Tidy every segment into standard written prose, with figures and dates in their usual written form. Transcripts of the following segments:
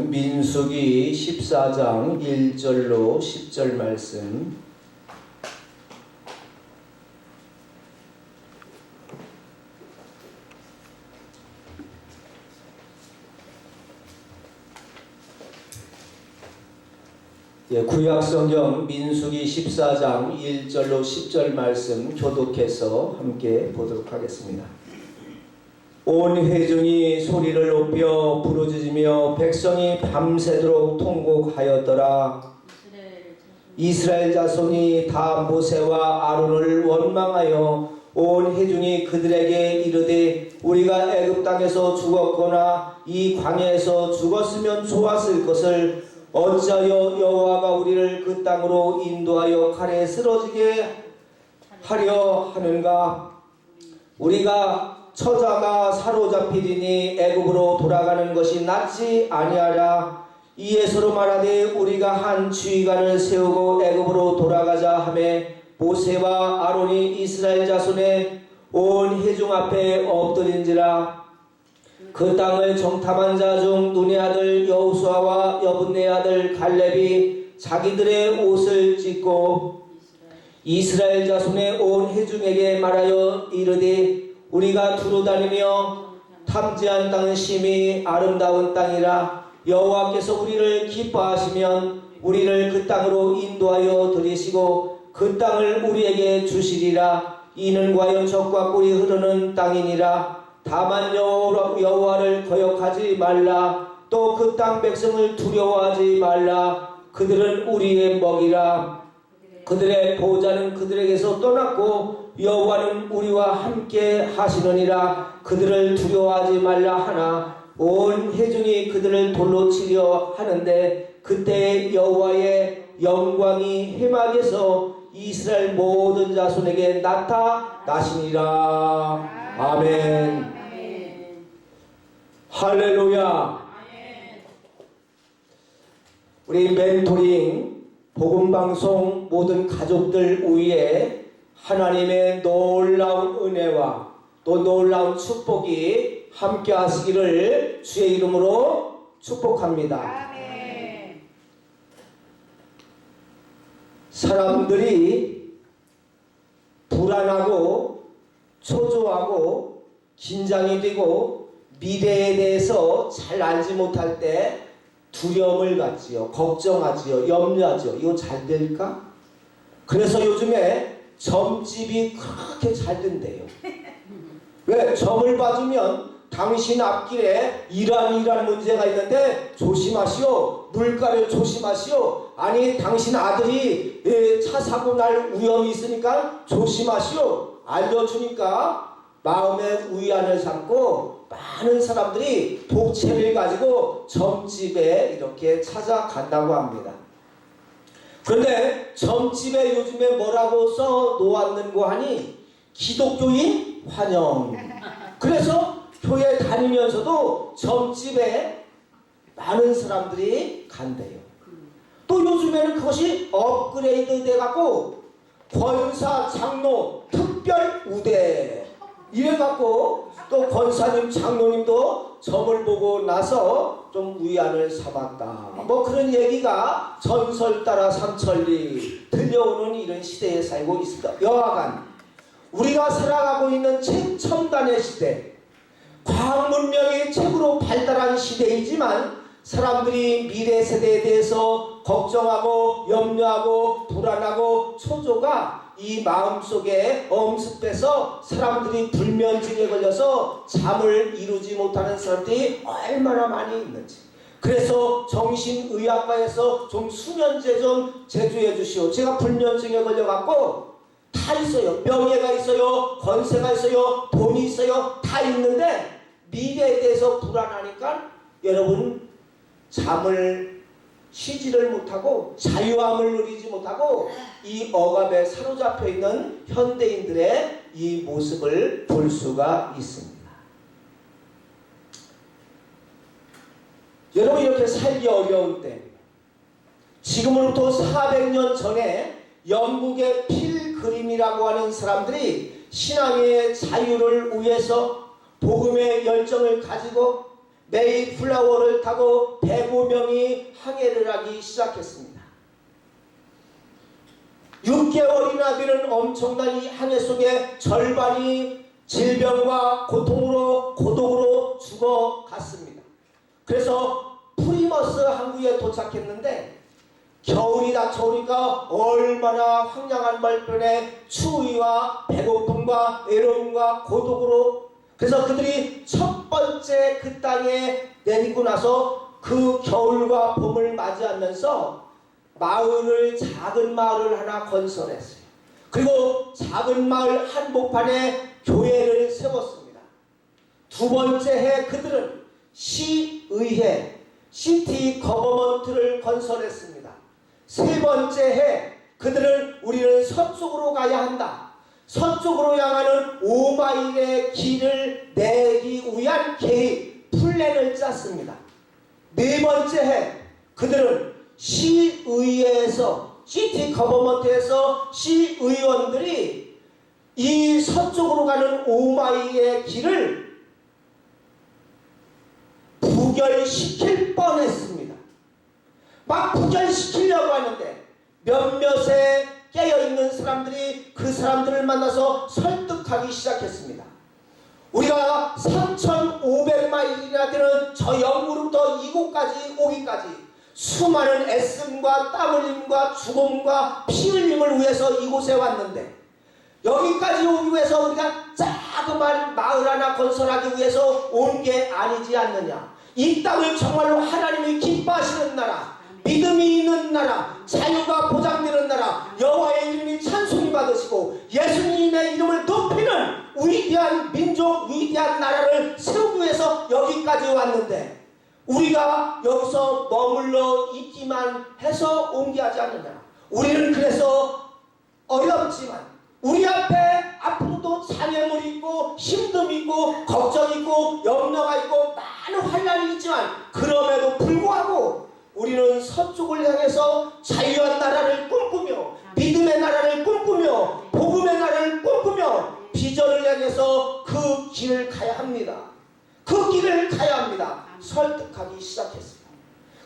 민수기 14장 1절로 10절 말씀. 구약성경 민수기 14장 1절로 10절 말씀 교독해서 함께 보도록 하겠습니다. 온 회중이 소리를 높여 부르짖으며 백성이 밤새도록 통곡하였더라. 이스라엘 자손이 다 모세와 아론을 원망하여 온 회중이 그들에게 이르되 우리가 애굽 땅에서 죽었거나 이 광야에서 죽었으면 좋았을 것을 어찌하여 여호와가 우리를 그 땅으로 인도하여 칼에 쓰러지게 하려 하는가? 우리가 처자가 사로잡히리니 애굽으로 돌아가는 것이 낫지 아니하랴. 이에 서로 말하되 우리가 한 주의관을 세우고 애굽으로 돌아가자 하매 모세와 아론이 이스라엘 자손의 온 회중 앞에 엎드린지라. 그 땅을 정탐한 자 중 눈의 아들 여호수아와 여분네 아들 갈렙이 자기들의 옷을 찢고 이스라엘 자손의 온 회중에게 말하여 이르되 우리가 두루다니며 탐지한 땅은 심히 아름다운 땅이라. 여호와께서 우리를 기뻐하시면 우리를 그 땅으로 인도하여 들이시고 그 땅을 우리에게 주시리라. 이는 과연 젖과 꿀이 흐르는 땅이니라. 다만 여호와를 거역하지 말라. 또 그 땅 백성을 두려워하지 말라. 그들은 우리의 먹이라. 그들의 보호자는 그들에게서 떠났고 여호와는 우리와 함께 하시느니라. 그들을 두려워하지 말라 하나 온 회중이 그들을 돌로 치려 하는데 그때 여호와의 영광이 회막에서 이스라엘 모든 자손에게 나타나시니라. 아멘. 할렐루야. 우리 멘토링 복음방송 모든 가족들 위에 하나님의 놀라운 은혜와 또 놀라운 축복이 함께 하시기를 주의 이름으로 축복합니다. 사람들이 불안하고 초조하고 긴장이 되고 미래에 대해서 잘 알지 못할 때 두려움을 갖지요. 걱정하지요. 염려하지요. 이거 잘 될까? 그래서 요즘에 점집이 그렇게 잘 된대요. 왜? 점을 봐주면 당신 앞길에 이러한 문제가 있는데 조심하시오. 물가를 조심하시오. 아니 당신 아들이 차 사고 날 위험이 있으니까 조심하시오. 알려주니까 마음의 위안을 삼고 많은 사람들이 복채를 가지고 점집에 이렇게 찾아간다고 합니다. 그런데 점집에 요즘에 뭐라고 써 놓았는고 하니 기독교인 환영. 그래서 교회 다니면서도 점집에 많은 사람들이 간대요. 또 요즘에는 그것이 업그레이드 돼갖고 권사 장로 특별 우대 이래갖고 또 권사님 장로님도 점을 보고 나서 좀 위안을 삼았다. 뭐 그런 얘기가 전설 따라 삼천리 들려오는 이런 시대에 살고 있습니다. 여하간 우리가 살아가고 있는 최첨단의 시대, 과학 문명이 최고로 발달한 시대이지만 사람들이 미래 세대에 대해서 걱정하고 염려하고 불안하고 초조가 이 마음속에 엄습해서 사람들이 불면증에 걸려서 잠을 이루지 못하는 사람들이 얼마나 많이 있는지. 그래서 정신의학과에서 좀 수면제 좀 제조해 주시오. 제가 불면증에 걸려갖고 다 있어요. 명예가 있어요. 권세가 있어요. 돈이 있어요. 다 있는데 미래에 대해서 불안하니까 여러분 잠을 쉬지를 못하고 자유함을 누리지 못하고 이 억압에 사로잡혀 있는 현대인들의 이 모습을 볼 수가 있습니다. 여러분 이렇게 살기 어려울 때 지금으로부터 400년 전에 영국의 필그림이라고 하는 사람들이 신앙의 자유를 위해서 복음의 열정을 가지고 메이플라워를 타고 105명이 항해를 하기 시작했습니다. 6개월이나 되는 엄청난 이 항해 속에 절반이 질병과 고통으로 고독으로 죽어갔습니다. 그래서 프리머스 항구에 도착했는데 겨울이 닥쳐오니까 얼마나 황량한 말편에 추위와 배고픔과 외로움과 고독으로, 그래서 그들이 첫 번째 그 땅에 내딛고 나서 그 겨울과 봄을 맞이하면서 작은 마을을 하나 건설했어요. 그리고 작은 마을 한복판에 교회를 세웠습니다. 두 번째 해 그들은 시의회, 시티 거버먼트를 건설했습니다. 세 번째 해 그들은 우리는 서쪽으로 가야 한다, 서쪽으로 향하는 5마일의 길을 내기 위한 계획, 플랜을 짰습니다. 네 번째 해 그들은 시의회에서, 시티 거버먼트에서 시의원들이 이 서쪽으로 가는 5마일의 길을 부결시킬 뻔했습니다. 막 부결시키려고 하는데 몇몇의 깨어있는 사람들이 그 사람들을 만나서 설득하기 시작했습니다. 우리가 3,500마일이나 되는 저 영구로부터 이곳까지 오기까지 수많은 애씀과 땀 흘림과 죽음과 피 흘림을 위해서 이곳에 왔는데, 여기까지 오기 위해서 우리가 자그만 마을 하나 건설하기 위해서 온 게 아니지 않느냐. 이 땅을 정말로 하나님이 기뻐하시는 나라, 믿음이 있는 나라, 자유가 보장되는 나라, 여호와의 이름이 찬송이 받으시고 예수님의 이름을 높이는 위대한 민족, 위대한 나라를 세우기 위해서 여기까지 왔는데, 우리가 여기서 머물러 있기만 해서 온 게 하지 않느냐. 우리는 그래서 어렵지만 우리 앞에 앞으로도 장애물이 있고 힘듦이 있고 걱정이 있고 염려가 있고 많은 환난이 있지만, 그럼에도 불구하고 우리는 서쪽을 향해서 자유한 나라를 꿈꾸며 믿음의 나라를 꿈꾸며 복음의 나라를 꿈꾸며 비전을 향해서 그 길을 가야 합니다. 그 길을 가야 합니다. 설득하기 시작했습니다.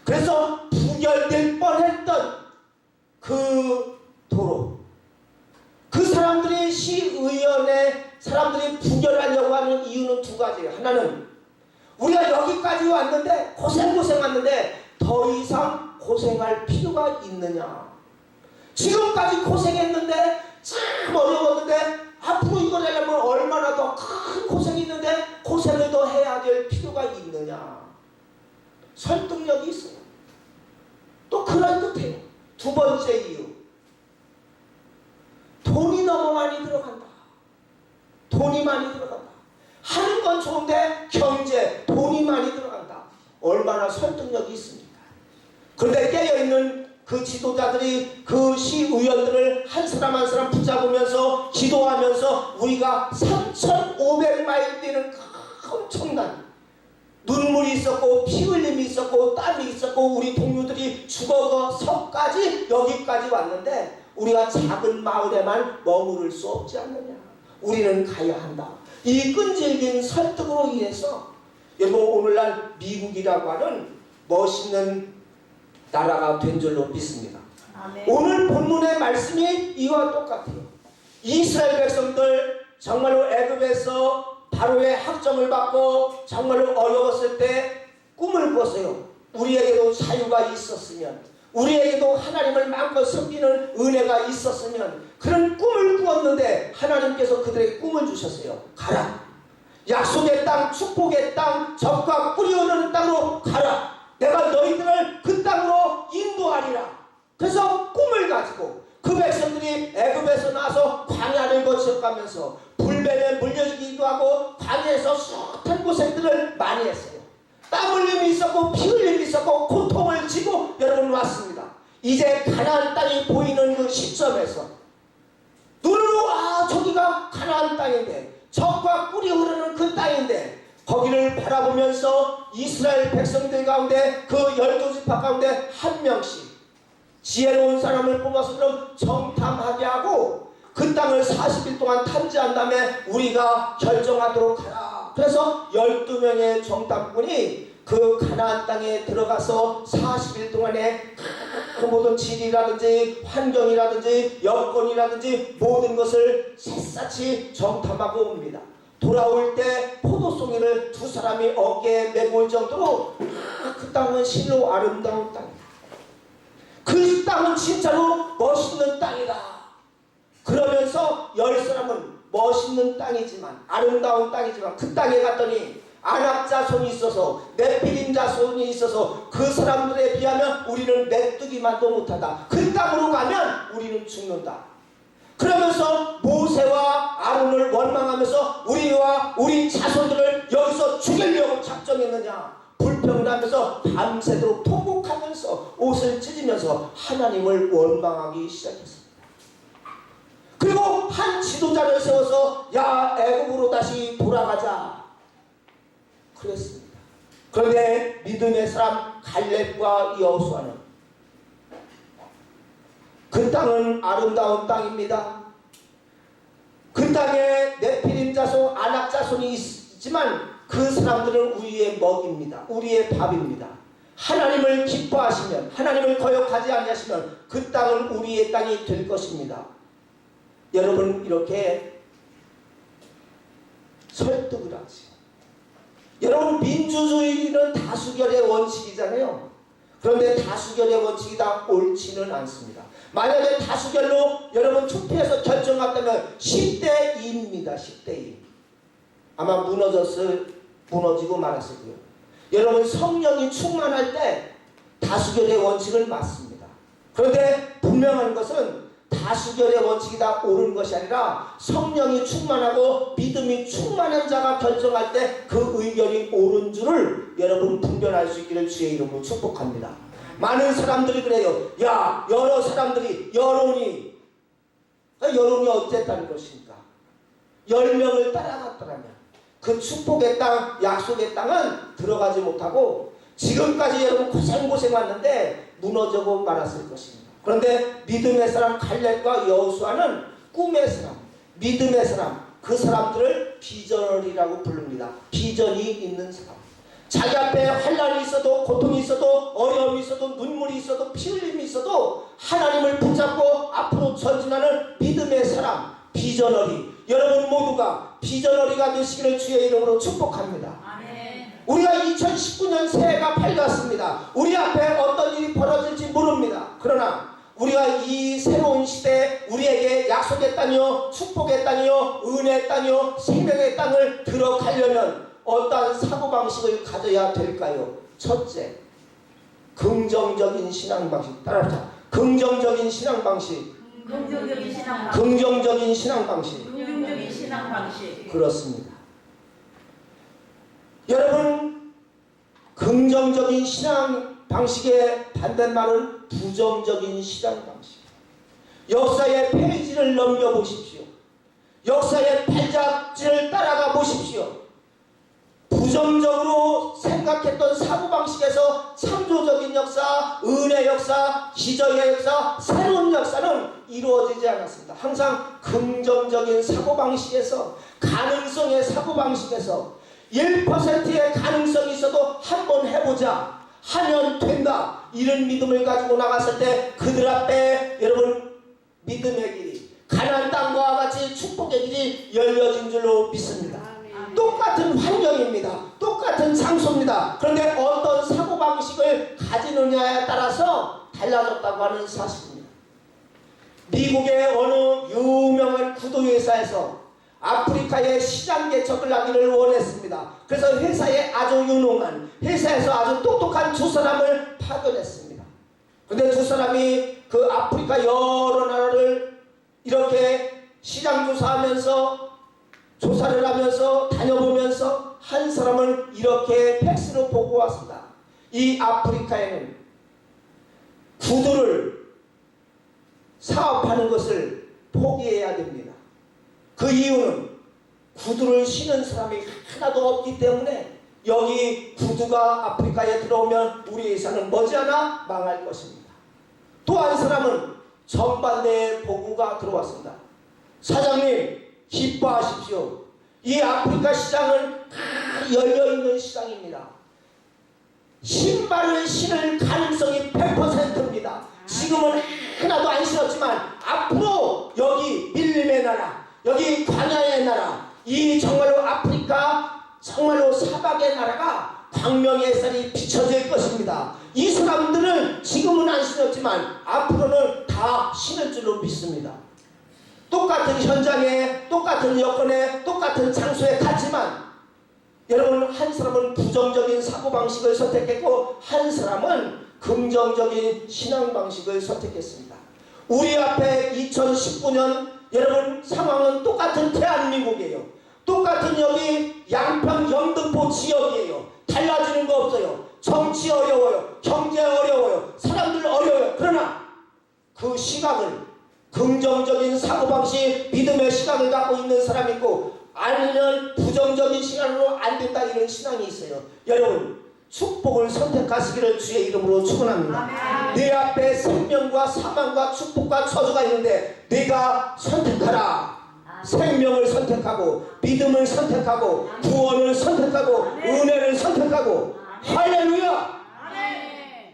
그래서 부결될 뻔했던 그 도로, 그 사람들이 시의원의 사람들이 부결하려고 하는 이유는 두 가지예요. 하나는 우리가 여기까지 왔는데 고생 왔는데 더 이상 고생할 필요가 있느냐. 지금까지 고생했는데 참 어려웠는데 앞으로 이걸 하려면 얼마나 더 큰 고생이 있는데 고생을 더 해야 될 필요가 있느냐. 설득력이 있어요. 또 그럴듯해요. 두 번째 이유, 돈이 너무 많이 들어간다. 돈이 많이 들어간다. 하는 건 좋은데 경제, 돈이 많이 들어간다. 얼마나 설득력이 있습니까? 그런데 깨어있는 그 지도자들이 그 시의원들을 한 사람 한 사람 붙잡으면서 기도하면서 우리가 3,500마일 되는 엄청난 눈물이 있었고 피 흘림이 있었고 땀이 있었고 우리 동료들이 죽어서까지 여기까지 왔는데 우리가 작은 마을에만 머무를 수 없지 않느냐. 우리는 가야 한다. 이 끈질긴 설득으로 인해서 여러분, 오늘날 미국이라고 하는 멋있는 나라가 된 줄로 믿습니다. 아멘. 오늘 본문의 말씀이 이와 똑같아요. 이스라엘 백성들 정말로 애굽에서 바로의 학점을 받고 정말로 어려웠을 때 꿈을 꿨어요. 우리에게도 자유가 있었으면, 우리에게도 하나님을 마음껏 섬기는 은혜가 있었으면, 그런 꿈을 꾸었는데 하나님께서 그들에게 꿈을 주셨어요. 가라. 약속의 땅, 축복의 땅, 적과 꿀이 흐르는 땅으로 가라. 내가 너희들을 그 땅으로 인도하리라. 그래서 꿈을 가지고 그 백성들이 애굽에서 나와서 광야를 거쳐가면서 불뱀에 물려지기도 하고 광야에서 숱한 고생들을 많이 했어요. 땀 흘림이 있었고 피 흘림이 있었고 고통을 지고 여러분 왔습니다. 이제 가나안 땅이 보이는 그 시점에서 눈으로 저기가 가나안 땅인데, 적과 꿀이 흐르는 그 땅인데, 거기를 바라보면서 이스라엘 백성들 가운데 그 12지파 가운데 한 명씩 지혜로운 사람을 뽑아서 그럼 정탐하게 하고 그 땅을 40일 동안 탐지한 다음에 우리가 결정하도록 하라. 그래서 12명의 정탐꾼이 그 가나안 땅에 들어가서 40일 동안에 그 모든 지리라든지 환경이라든지 여건이라든지 모든 것을 샅샅이 정탐하고 옵니다. 돌아올 때 포도송이를 두 사람이 어깨에 메고 올 정도로 그 땅은 실로 아름다운 땅이다. 그 땅은 진짜로 멋있는 땅이다. 그러면서 10사람은 멋있는 땅이지만 아름다운 땅이지만 그 땅에 갔더니 아낙 자손이 있어서 네피림 자손이 있어서 그 사람들에 비하면 우리는 메뚜기만도 못하다. 그 땅으로 가면 우리는 죽는다. 그러면서 모세와 아론을 원망하면서 우리와 우리 자손들을 여기서 죽이려고 작정했느냐. 불평을 하면서 밤새도록 통곡하면서 옷을 찢으면서 하나님을 원망하기 시작했습니다. 그리고 한 지도자를 세워서 야 애굽으로 다시 돌아가자 그랬습니다. 그런데 믿음의 사람 갈렙과 여호수아는 그 땅은 아름다운 땅입니다. 그 땅에 네피림 자손 아낙 자손이 있지만 그 사람들은 우리의 먹입니다. 우리의 밥입니다. 하나님을 기뻐하시면 하나님을 거역하지 아니하시면 그 땅은 우리의 땅이 될 것입니다. 여러분 이렇게 설득을 하지. 여러분 민주주의는 다수결의 원칙이잖아요. 그런데 다수결의 원칙이 다 옳지는 않습니다. 만약에 다수결로 여러분 투표해서 결정한다면 10대 2입니다. 10대 2. 아마 무너지고 말았을 거예요. 여러분 성령이 충만할 때 다수결의 원칙을 맞습니다. 그런데 분명한 것은 다수결의 원칙이 다 옳은 것이 아니라 성령이 충만하고 믿음이 충만한 자가 결정할 때 그 의견이 옳은 줄을 여러분 분별할 수 있기를 주의 이름으로 축복합니다. 많은 사람들이 그래요. 야 여러 사람들이 여론이 어땠다는 것입니까? 10명을 따라갔더라면 그 축복의 땅 약속의 땅은 들어가지 못하고 지금까지 여러분 고생 왔는데 무너지고 말았을 것입니다. 그런데 믿음의 사람 갈렙과 여호수아는 꿈의 사람, 믿음의 사람, 그 사람들을 비전이라고 부릅니다. 비전이 있는 사람. 자기 앞에 환난이 있어도 고통이 있어도 어려움이 있어도 눈물이 있어도 피 흘림이 있어도 하나님을 붙잡고 앞으로 전진하는 믿음의 사람, 비전어리. 여러분 모두가 비전어리가 되시기를 주의 이름으로 축복합니다. 우리가 2019년 새해가 밝았습니다. 우리 앞에 어떤 일이 벌어질지 모릅니다. 그러나 우리가 이 새로운 시대에 우리에게 약속의 땅이요 축복의 땅이요 은혜의 땅이요 생명의 땅을 들어가려면 어떠한 사고방식을 가져야 될까요? 첫째, 긍정적인 신앙방식. 따라합시다. 긍정적인 신앙방식. 긍정적인 신앙방식. 그렇습니다. 여러분 긍정적인 신앙방식의 반대말은 부정적인 신앙방식. 역사의 페이지를 넘겨보십시오. 역사의 발자취를 따라가 보십시오. 부정적으로 생각했던 사고방식에서 창조적인 역사, 은혜 역사, 기적의 역사, 새로운 역사는 이루어지지 않았습니다. 항상 긍정적인 사고방식에서 가능성의 사고방식에서 1%의 가능성이 있어도 한번 해보자. 하면 된다. 이런 믿음을 가지고 나갔을 때 그들 앞에 여러분 믿음의 길이 가나안 땅과 같이 축복의 길이 열려진 줄로 믿습니다. 똑같은 환경입니다. 똑같은 장소입니다. 그런데 어떤 사고방식을 가지느냐에 따라서 달라졌다고 하는 사실입니다. 미국의 어느 유명한 구두회사에서 아프리카의 시장 개척을 하기를 원했습니다. 그래서 회사에 아주 유능한, 회사에서 아주 똑똑한 두 사람을 파견했습니다. 그런데 두 사람이 그 아프리카 여러 나라를 이렇게 시장 조사를 하면서 다녀보면서 한 사람을 이렇게 팩스로 보고 왔습니다. 이 아프리카에는 구두를 사업하는 것을 포기해야 됩니다. 그 이유는 구두를 신은 사람이 하나도 없기 때문에 여기 구두가 아프리카에 들어오면 우리 회사는 머지않아 망할 것입니다. 또 한 사람은 정반대의 보고가 들어왔습니다. 사장님 기뻐하십시오. 이 아프리카 시장은 열려있는 시장입니다. 신발을 신을 가능성이 100%입니다. 지금은 하나도 안 신었지만 앞으로 여기 밀림의 나라, 여기 광야의 나라, 이 정말로 아프리카 정말로 사막의 나라가 광명의 햇살이 비춰질 것입니다. 이 사람들은 지금은 안 신었지만 앞으로는 다 신을 줄로 믿습니다. 똑같은 현장에, 똑같은 여건에, 똑같은 장소에 갔지만 여러분, 한 사람은 부정적인 사고방식을 선택했고 한 사람은 긍정적인 신앙방식을 선택했습니다. 우리 앞에 2019년 여러분 상황은 똑같은 대한민국이에요. 똑같은 여기 양평 영등포 지역이에요. 달라지는 거 없어요. 정치 어려워요. 경제 어려워요. 사람들 어려워요. 그러나 그 시각을, 긍정적인 사고방식, 믿음의 시각을 갖고 있는 사람이 있고 아니면 부정적인 시각으로 안 된다 이런 신앙이 있어요. 여러분, 축복을 선택하시기를 주의 이름으로 축원합니다. 내 앞에 생명과 사망과 축복과 저주가 있는데 네가 선택하라. 생명을 선택하고 믿음을 선택하고 구원을 선택하고 은혜를 선택하고 할렐루야.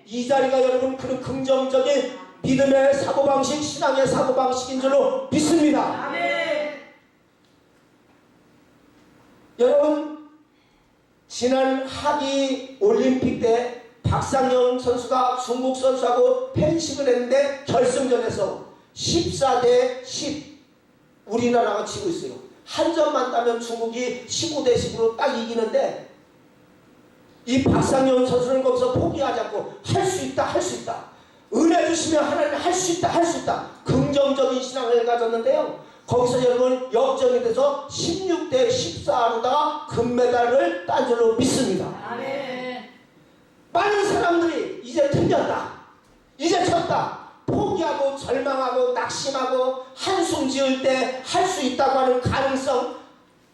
이 자리가 여러분 그런 긍정적인 믿음의 사고방식, 신앙의 사고방식인 줄로 믿습니다. 여러분, 지난 하기 올림픽 때 박상영 선수가 중국 선수하고 펜싱을 했는데 결승전에서 14대 10 우리나라가 지고 있어요. 한 점만 따면 중국이 15대 10으로 딱 이기는데 이 박상영 선수는 거기서 포기하지 않고 할 수 있다, 할 수 있다. 은혜 주시면 하나님 할 수 있다, 할 수 있다. 긍정적인 신앙을 가졌는데요. 거기서 여러분 역전이 돼서 16대 14로다가 금메달을 딴 줄로 믿습니다. 많은 사람들이 이제 틀렸다, 이제 졌다, 포기하고 절망하고 낙심하고 한숨 지을 때 할 수 있다고 하는 가능성,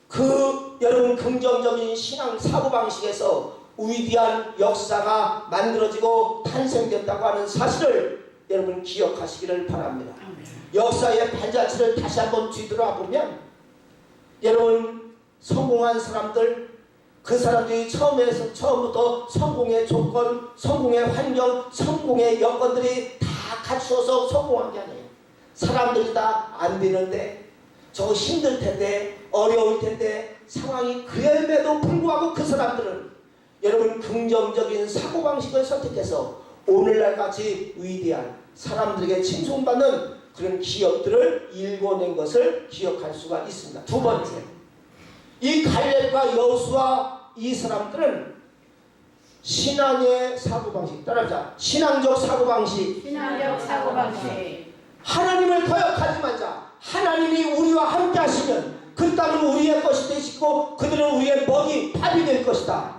그 여러분 긍정적인 신앙 사고방식에서 위대한 역사가 만들어지고 탄생됐다고 하는 사실을 여러분 기억하시기를 바랍니다. 역사의 발자취를 다시 한번 뒤돌아보면 여러분 성공한 사람들, 그 사람들이 처음부터 성공의 조건, 성공의 환경, 성공의 여건들이 다 갖추어서 성공한 게 아니에요. 사람들이 다 안 되는데 저 힘들 텐데 어려울 텐데 상황이 그럼에도 불구하고 그 사람들은 여러분 긍정적인 사고방식을 선택해서 오늘날 같이 위대한 사람들에게 칭송받는 그런 기업들을 일궈낸 것을 기억할 수가 있습니다. 두 번째, 이 갈렙과 여호수아 이 사람들은 신앙의 사고방식, 따라하자. 신앙적 사고방식. 신앙적 사고방식. 하나님을 거역하지 말자. 하나님이 우리와 함께 하시면 그 땅은 우리의 것이 되시고 그들은 우리의 먹이 밥이 될 것이다.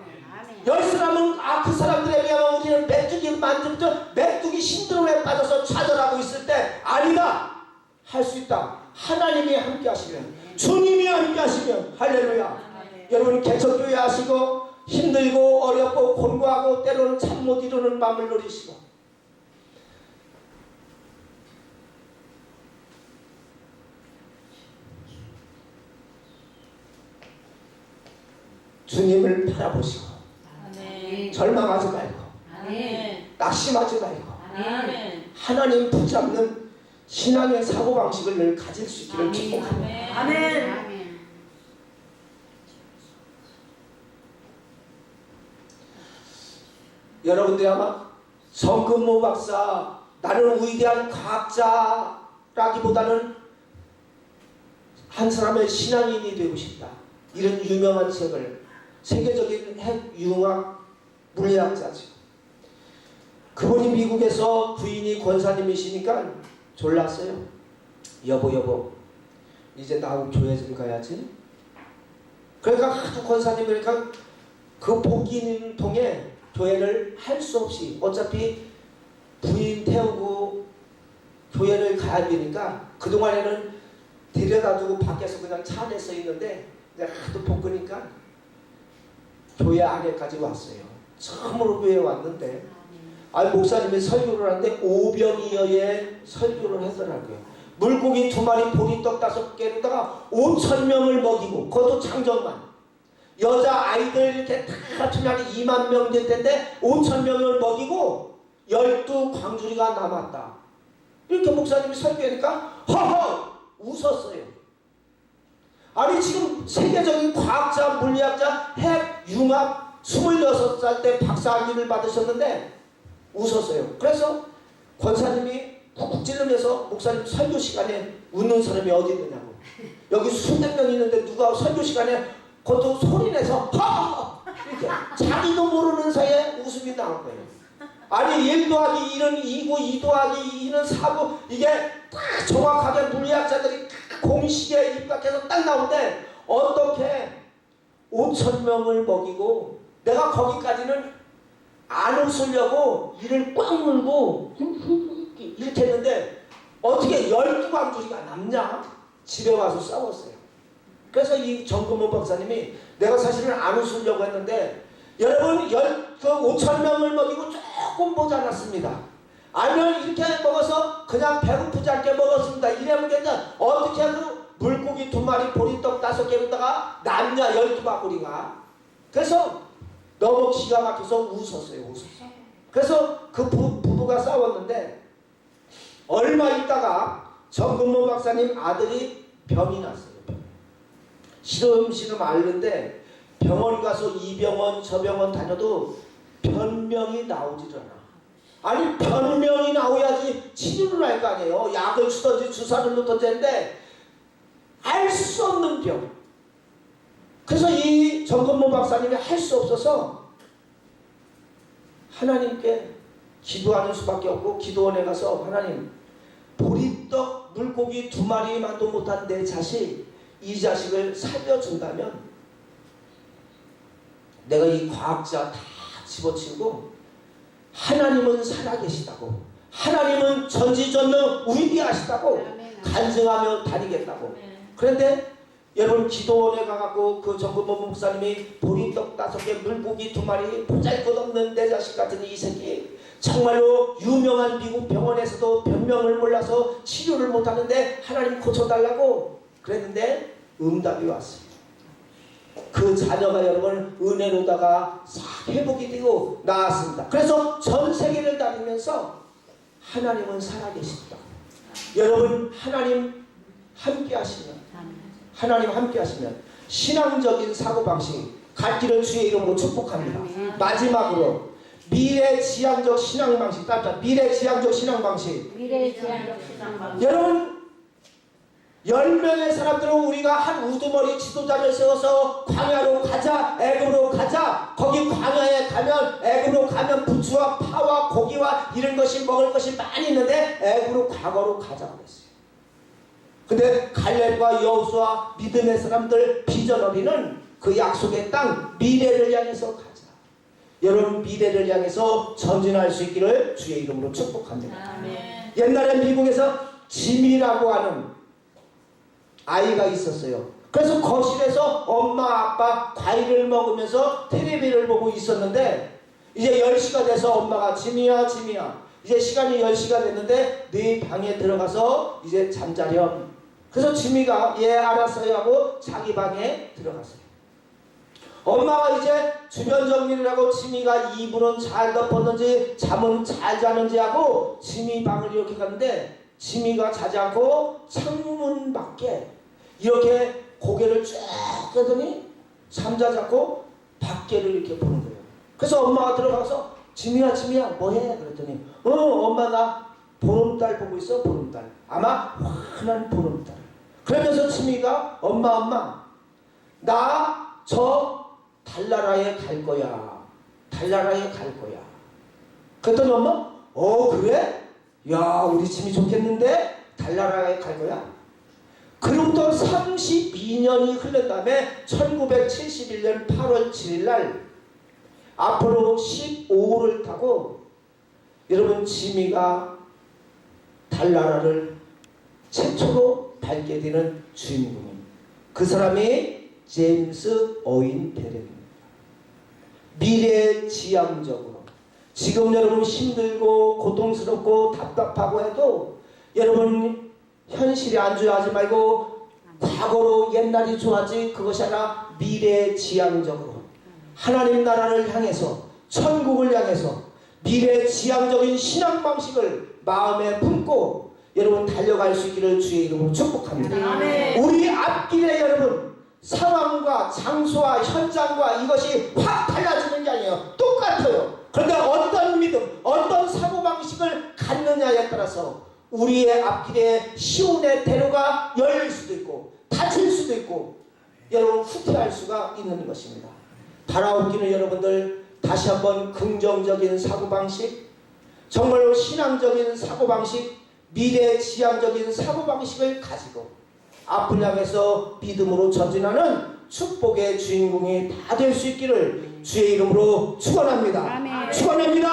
열 사람은 그 사람들에 비하면 우리는 메뚜기 만들죠. 메뚜기 신드롬에 빠져서 좌절하고 있을 때 아니다. 할 수 있다. 하나님이 함께 하시면, 주님이 함께 하시면 할렐루야. 여러분 개척교회 하시고 힘들고 어렵고 곤고하고 때로는 잠 못 이루는 밤을 누리시고 주님을 바라보시고 절망하지 말고 낙심하지 말고 하나님 붙잡는 신앙의 사고방식을 늘 가질 수 있기를 축복합니다. 아멘. 여러분들이 아마 정근모 박사, 나는 위대한 과학자라기보다는 한 사람의 신앙인이 되고 싶다, 이런 유명한 책을, 세계적인 핵융합 물리학자죠. 그분이 미국에서 부인이 권사님이시니까 졸랐어요. 여보 이제 나하고 교회 좀 가야지. 그러니까 하도 권사님이니까 그 복인을 통해 교회를 할 수 없이 어차피 부인 태우고 교회를 가야 되니까 그동안에는 데려다주고 밖에서 그냥 차 안에 서 있는데 이제 하도 볶으니까 교회 안에까지 왔어요. 처음으로 교회에 왔는데 목사님이 설교를 하는데 오병이어의 설교를 하더라고요. 물고기 2마리 보리떡 5개로다가 5,000명을 먹이고, 그것도 장정만. 여자 아이들 이렇게 다 합치면 2만 명 될 텐데 5천 명을 먹이고 12광주리가 남았다. 이렇게 목사님이 설교하니까 허허 웃었어요. 아니 지금 세계적인 과학자, 물리학자, 핵, 융합 26살 때 박사학위를 받으셨는데 웃었어요. 그래서 권사님이 쿡쿡 찔르면서 목사님 설교 시간에 웃는 사람이 어디 있느냐고. 여기 수백 명 있는데 누가 설교 시간에 그것도 소리내서 하하하 이렇게 자기도 모르는 사이에 웃음이 나올 거예요. 아니 1 더하기 1은 2고 2 더하기 2는 4고 이게 딱 정확하게 물리학자들이 공식에 입각해서 딱 나오는데 어떻게 5천 명을 먹이고 내가 거기까지는 안 웃으려고 이를 꽉 물고 이렇게 했는데 어떻게 12광주리가 남냐? 집에 와서 싸웠어요. 그래서 이 정금호 박사님이 내가 사실은 안 웃으려고 했는데 여러분 5천 명을 먹이고 조금 모자랐습니다. 아니면 이렇게 먹어서 그냥 배고프지 않게 먹었습니다. 이래면 괜찮아. 어떻게 그 물고기 2마리 보리떡 5개로다가 남냐 12바구리가. 그래서 너무 기가 막혀서 웃었어요. 그래서 그 부부가 싸웠는데 얼마 있다가 정금호 박사님 아들이 병이 났어요. 시름시름 앓는데 병원 가서 이 병원 저 병원 다녀도 변명이 나오질 않아. 아니 변명이 나오야지 치료를 할 거 아니에요. 약을 주든지 주사를 놓든지 했는데 알 수 없는 병. 그래서 이 정건모 박사님이 할 수 없어서 하나님께 기도하는 수밖에 없고 기도원에 가서 하나님 보리떡 물고기 2마리만도 못한 내 자식 이 자식을 살려준다면 내가 이 과학자 다 집어치우고 하나님은 살아계시다고 하나님은 전지전능 위대하시다고 간증하며 다니겠다고. 그런데 여러분 기도원에 가갖고 그 정금모 목사님이 보리떡 5개 물고기 2마리 보잘것없는 내 자식 같은 이 새끼 정말로 유명한 미국 병원에서도 변명을 몰라서 치료를 못하는데 하나님 고쳐달라고 그랬는데 응답이 왔어요. 그 자녀가 여러분 은혜로다가 싹 회복이 되고 나았습니다. 그래서 전 세계를 다니면서 하나님은 살아계십니다. 여러분 하나님 함께 하시면 신앙적인 사고방식 갈 길을 주의 이름으로 축복합니다. 마지막으로 미래지향적 신앙방식 미래지향적 신앙방식. 여러분 10명의 사람들은 우리가 한 우두머리 지도자를 세워서 광야로 가자 애굽으로 가자 거기 광야에 가면 애굽으로 가면 부추와 파와 고기와 이런 것이 먹을 것이 많이 있는데 애굽으로 과거로 가자고 그랬어요. 근데 갈렙과 여호수아 믿음의 사람들 비전 어린은 그 약속의 땅 미래를 향해서 가자. 여러분 미래를 향해서 전진할 수 있기를 주의 이름으로 축복합니다. 아멘. 옛날에 미국에서 지미라고 하는 아이가 있었어요. 그래서 거실에서 엄마 아빠 과일을 먹으면서 텔레비를 보고 있었는데 이제 10시가 돼서 엄마가 지미야 이제 시간이 10시가 됐는데 네 방에 들어가서 이제 잠자렴. 그래서 지미가 예 알았어요 하고 자기 방에 들어갔어요. 엄마가 이제 주변 정리를 하고 지미가 이불은 잘 덮었는지 잠은 잘 자는지 하고 지미 방을 이렇게 갔는데 지미가 자지 않고 창문 밖에 이렇게 고개를 쭉 하더니 잠자지 않고 밖에를 이렇게 보는 거예요. 그래서 엄마가 들어가서 지미야 뭐해? 그랬더니 엄마 나 보름달 보고 있어. 보름달 아마 환한 보름달. 그러면서 지미가 엄마 나 저 달나라에 갈 거야. 그랬더니 엄마 그래? 야 우리 지미 좋겠는데 달나라에 갈 거야? 그로부터 32년이 흐른 다음에 1971년 8월 7일 날 앞으로 15호를 타고 여러분 지미가 달나라를 최초로 밟게 되는 주인공입니다. 그 사람이 제임스 어윈 베렉입니다. 미래지향적으로 지금 여러분 힘들고 고통스럽고 답답하고 해도 여러분 현실에 안주하지 말고 과거로 옛날이 좋아지 그것이 아니라 미래지향적으로 하나님 나라를 향해서 천국을 향해서 미래지향적인 신앙 방식을 마음에 품고 여러분 달려갈 수 있기를 주의 이름으로 축복합니다. 아멘. 우리 앞길에 여러분 상황과 장소와 현장과 이것이 확 달라지는 게 아니에요. 똑같아요. 그러니까 어떤 믿음, 어떤 사고방식을 갖느냐에 따라서 우리의 앞길에 시온의 대로가 열릴 수도 있고 닫힐 수도 있고 여러분 후퇴할 수가 있는 것입니다. 달아오기는 여러분들 다시 한번 긍정적인 사고방식, 정말로 신앙적인 사고방식, 미래지향적인 사고방식을 가지고 앞을 향해서 믿음으로 전진하는 축복의 주인공이 다 될 수 있기를 주의 이름으로 축원합니다. 아멘. 축원합니다.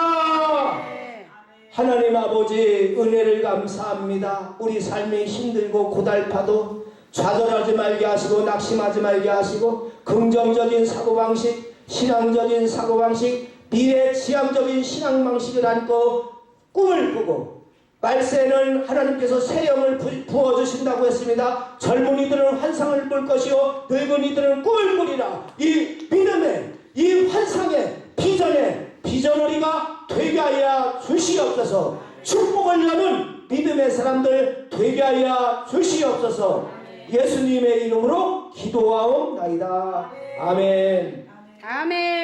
네. 하나님 아버지 은혜를 감사합니다. 우리 삶이 힘들고 고달파도 좌절하지 말게 하시고 낙심하지 말게 하시고 긍정적인 사고방식, 신앙적인 사고방식, 미래지향적인 신앙방식을 안고 꿈을 꾸고 말세는 하나님께서 새 영을 부어주신다고 했습니다. 젊은이들은 환상을 볼 것이요 늙은이들은 꿈을 꾸리라. 이 믿음의 이 환상의 비전어리가 되게 하여 주시옵소서. 축복을 여는 믿음의 사람들 되게 하여 주시옵소서. 예수님의 이름으로 기도하옵나이다. 아멘. 아멘.